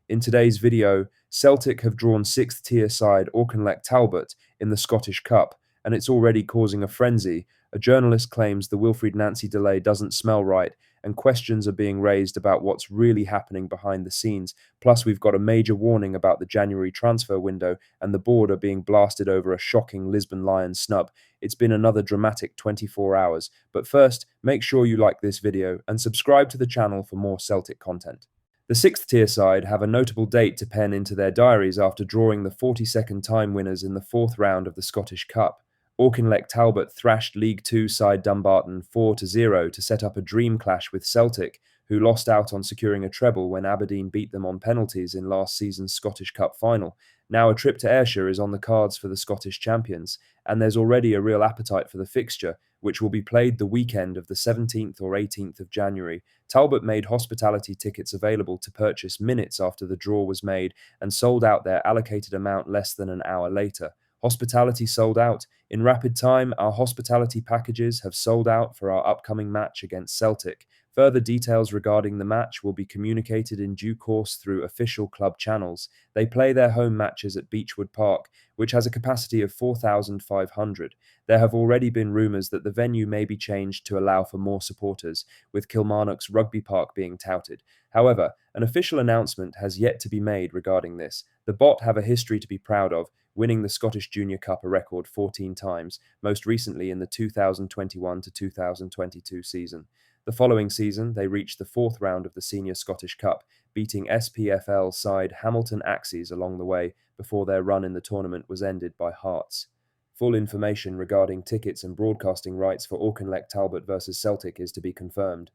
In today's video, Celtic have drawn sixth-tier side Auchinleck Talbot in the Scottish Cup, and it's already causing a frenzy. A journalist claims the Wilfried Nancy delay doesn't smell right, and questions are being raised about what's really happening behind the scenes. Plus, we've got a major warning about the January transfer window, and the board are being blasted over a shocking Lisbon Lions snub. It's been another dramatic 24 hours. But first, make sure you like this video and subscribe to the channel for more Celtic content. The sixth tier side have a notable date to pen into their diaries after drawing the 42nd time winners in the fourth round of the Scottish Cup. Auchinleck Talbot thrashed League Two side Dumbarton 4-0 to set up a dream clash with Celtic, who lost out on securing a treble when Aberdeen beat them on penalties in last season's Scottish Cup final. Now a trip to Ayrshire is on the cards for the Scottish champions, and there's already a real appetite for the fixture, which will be played the weekend of the 17th or 18th of January. Talbot made hospitality tickets available to purchase minutes after the draw was made and sold out their allocated amount less than an hour later. Hospitality sold out. In rapid time, our hospitality packages have sold out for our upcoming match against Celtic. Further details regarding the match will be communicated in due course through official club channels. They play their home matches at Beechwood Park, which has a capacity of 4,500. There have already been rumours that the venue may be changed to allow for more supporters, with Kilmarnock's Rugby Park being touted. However, an official announcement has yet to be made regarding this. The Bot have a history to be proud of, winning the Scottish Junior Cup a record 14 times, most recently in the 2021 to 2022 season. The following season, they reached the fourth round of the Senior Scottish Cup, beating SPFL side Hamilton Axes along the way before their run in the tournament was ended by Hearts. Full information regarding tickets and broadcasting rights for Auchinleck Talbot versus Celtic is to be confirmed.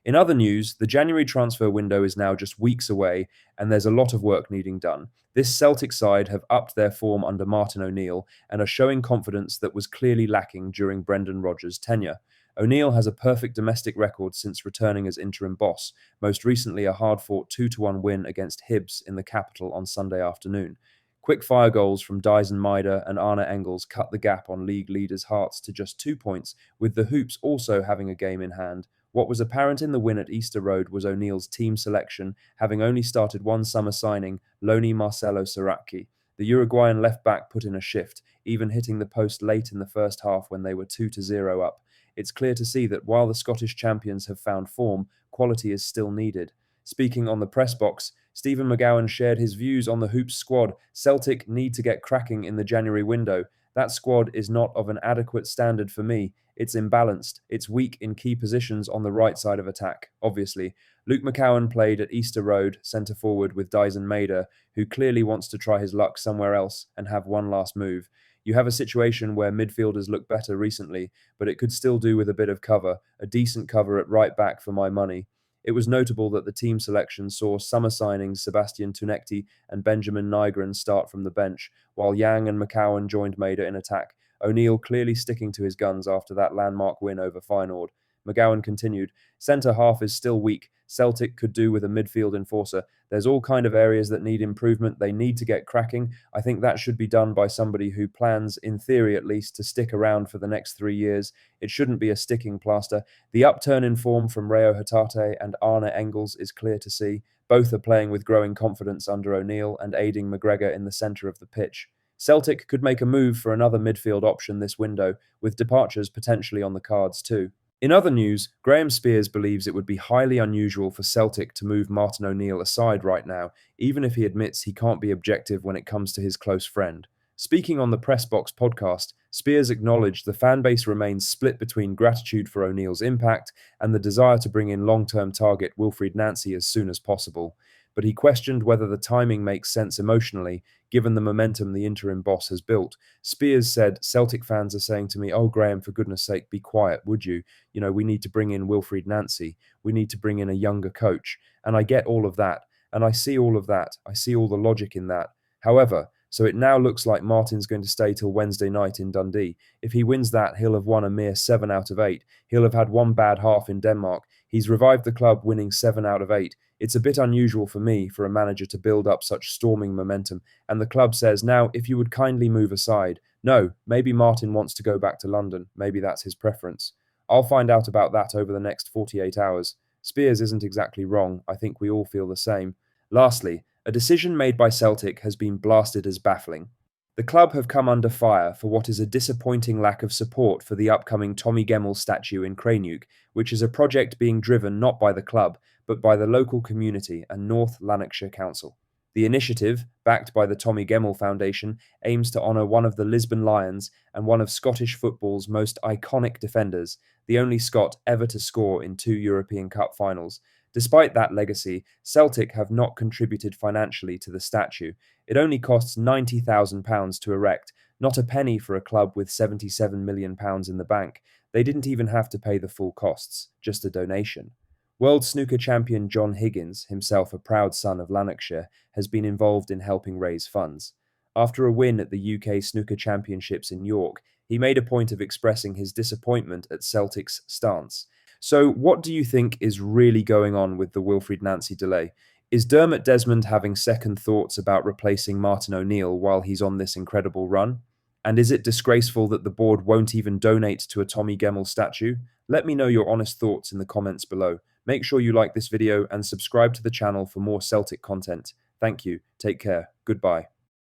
In other news, the January transfer window is now just weeks away, and there's a lot of work needing done. This Celtic side have upped their form under Martin O'Neill and are showing confidence that was clearly lacking during Brendan Rodgers' tenure. O'Neill has a perfect domestic record since returning as interim boss, most recently a hard-fought 2-1 win against Hibs in the capital on Sunday afternoon. Quick fire goals from Dyson Maida and Arne Engels cut the gap on league leaders' Hearts to just 2 points, with the Hoops also having a game in hand. What was apparent in the win at Easter Road was O'Neill's team selection, having only started one summer signing, Loni Marcelo Saracchi. The Uruguayan left-back put in a shift, even hitting the post late in the first half when they were 2-0 up. It's clear to see that while the Scottish champions have found form, quality is still needed. Speaking on the press box, Stephen McGowan shared his views on the Hoops squad. Celtic need to get cracking in the January window. That squad is not of an adequate standard for me. It's imbalanced. It's weak in key positions on the right side of attack, obviously. Luke McCowan played at Easter Road, centre forward with Dyson Maida, who clearly wants to try his luck somewhere else and have one last move. You have a situation where midfielders look better recently, but it could still do with a bit of cover, a decent cover at right back for my money. It was notable that the team selection saw summer signings Sebastian Tunekti and Benjamin Nygren start from the bench, while Yang and McCowan joined Maida in attack. O'Neill clearly sticking to his guns after that landmark win over Feyenoord. McGowan continued, centre half is still weak. Celtic could do with a midfield enforcer. There's all kind of areas that need improvement. They need to get cracking. I think that should be done by somebody who plans, in theory at least, to stick around for the next 3 years. It shouldn't be a sticking plaster. The upturn in form from Reo Hatate and Arne Engels is clear to see. Both are playing with growing confidence under O'Neill and aiding McGregor in the centre of the pitch. Celtic could make a move for another midfield option this window, with departures potentially on the cards too. In other news, Graham Spears believes it would be highly unusual for Celtic to move Martin O'Neill aside right now, even if he admits he can't be objective when it comes to his close friend. Speaking on the Press Box podcast, Spears acknowledged the fanbase remains split between gratitude for O'Neill's impact and the desire to bring in long-term target Wilfried Nancy as soon as possible. But he questioned whether the timing makes sense emotionally, given the momentum the interim boss has built. Spears said, Celtic fans are saying to me, oh, Graham, for goodness sake, be quiet, would you? You know, we need to bring in Wilfried Nancy. We need to bring in a younger coach. And I get all of that. And I see all of that. I see all the logic in that. However, so it now looks like Martin's going to stay till Wednesday night in Dundee. If he wins that, he'll have won a mere 7 out of 8. He'll have had one bad half in Denmark. He's revived the club, winning 7 out of 8. It's a bit unusual for me, for a manager to build up such storming momentum, and the club says, now, if you would kindly move aside. No, maybe Martin wants to go back to London. Maybe that's his preference. I'll find out about that over the next 48 hours. Spears isn't exactly wrong. I think we all feel the same. Lastly, a decision made by Celtic has been blasted as baffling. The club have come under fire for what is a disappointing lack of support for the upcoming Tommy Gemmell statue in Craigneuk, which is a project being driven not by the club, but by the local community and North Lanarkshire Council. The initiative, backed by the Tommy Gemmell Foundation, aims to honour one of the Lisbon Lions and one of Scottish football's most iconic defenders, the only Scot ever to score in 2 European Cup finals. Despite that legacy, Celtic have not contributed financially to the statue. It only costs £90,000 to erect, not a penny for a club with £77 million in the bank. They didn't even have to pay the full costs, just a donation. World snooker champion John Higgins, himself a proud son of Lanarkshire, has been involved in helping raise funds. After a win at the UK Snooker Championships in York, he made a point of expressing his disappointment at Celtic's stance. So, what do you think is really going on with the Wilfried Nancy delay? Is Dermot Desmond having second thoughts about replacing Martin O'Neill while he's on this incredible run? And is it disgraceful that the board won't even donate to a Tommy Gemmell statue? Let me know your honest thoughts in the comments below. Make sure you like this video and subscribe to the channel for more Celtic content. Thank you. Take care. Goodbye.